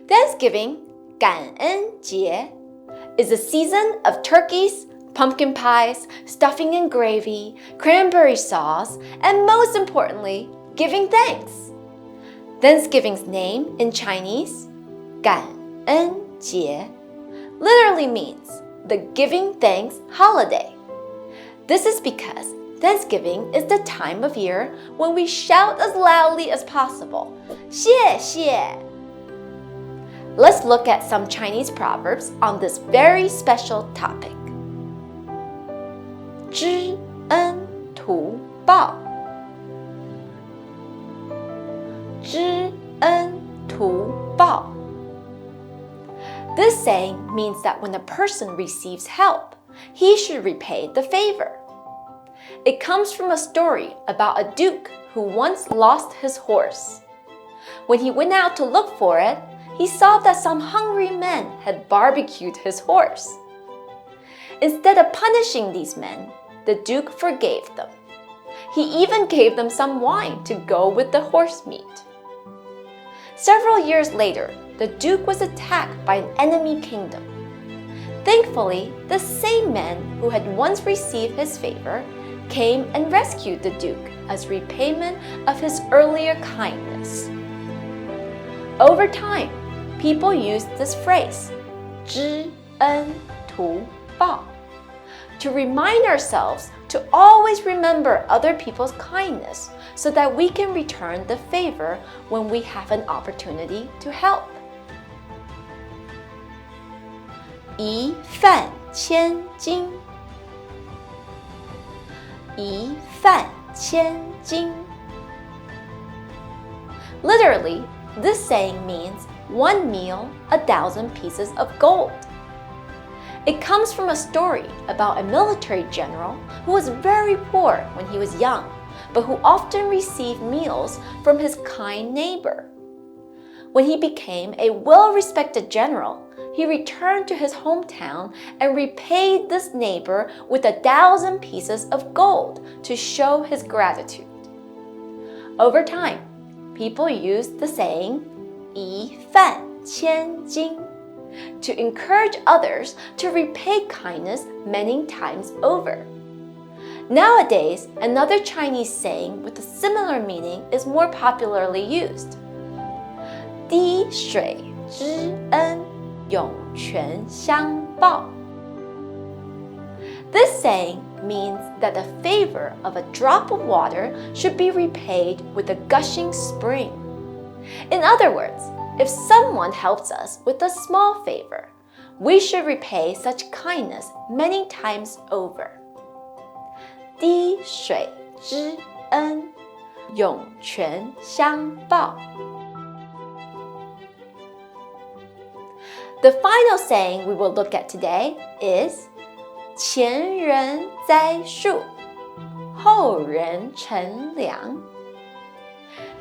Thanksgiving, 感恩节, is a season of turkeys, pumpkin pies, stuffing and gravy, cranberry sauce, and most importantly, giving thanks. Thanksgiving's name in Chinese, 感恩节, literally means the giving thanks holiday. This is because Thanksgiving is the time of year when we shout as loudly as possible, 谢谢. Let's look at some Chinese proverbs on this very special topic. 知恩图报，知恩图报. This saying means that when a person receives help, he should repay the favor. It comes from a story about a duke who once lost his horse. When he went out to look for it, he saw that some hungry men had barbecued his horse. Instead of punishing these men, the duke forgave them. He even gave them some wine to go with the horse meat. Several years later, the duke was attacked by an enemy kingdom. Thankfully, the same men who had once received his favor came and rescued the duke as repayment of his earlier kindness. Over time, people used this phrase, 知恩图报, to remind ourselves to always remember other people's kindness so that we can return the favor when we have an opportunity to help. 一饭千金，一饭千金. Literally, this saying means one meal, 1,000 pieces of gold. It comes from a story about a military general who was very poor when he was young, but who often received meals from his kind neighbor. When he became a well-respected general, he returned to his hometown and repaid this neighbor with 1,000 pieces of gold to show his gratitude. Over time, people used the saying 一饭千金 to encourage others to repay kindness many times over. Nowadays, another Chinese saying with a similar meaning is more popularly used. 滴水之恩，涌泉相报. This saying means that the favor of a drop of water should be repaid with a gushing spring. In other words, if someone helps us with a small favor, we should repay such kindness many times over. 滴水之恩，涌泉相报. The final saying we will look at today is 前人栽树，后人乘凉.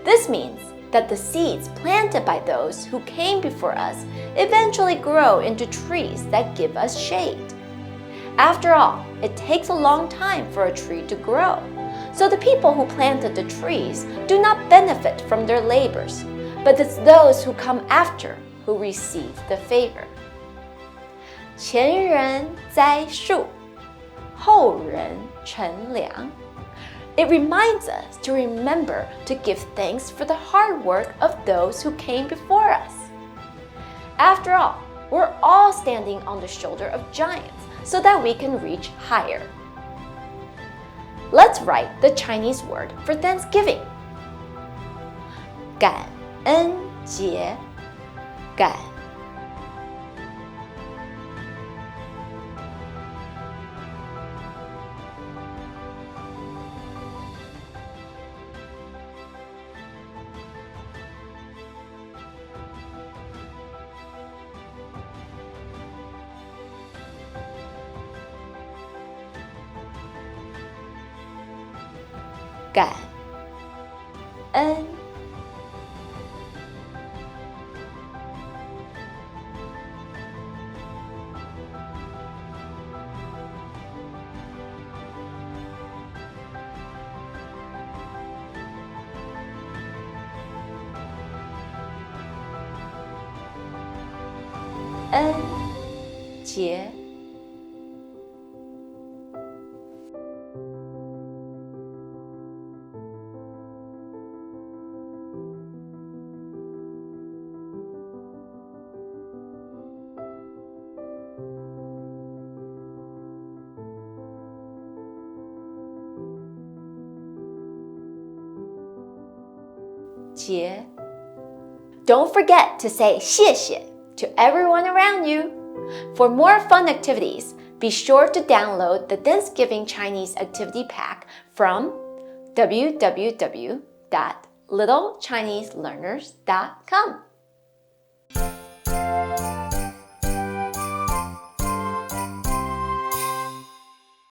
This means that the seeds planted by those who came before us eventually grow into trees that give us shade. After all, it takes a long time for a tree to grow, so the people who planted the trees do not benefit from their labors, but it's those who come after who receive the favor. 前人栽树，后人乘凉. It reminds us to remember to give thanks for the hard work of those who came before us. After all, we're all standing on the shoulder of giants so that we can reach higher. Let's write the Chinese word for Thanksgiving. 感恩节，感感恩恩节。节。Don't forget to say 谢谢 to everyone around you. For more fun activities, be sure to download the Thanksgiving Chinese Activity Pack from www.littlechineselearners.com.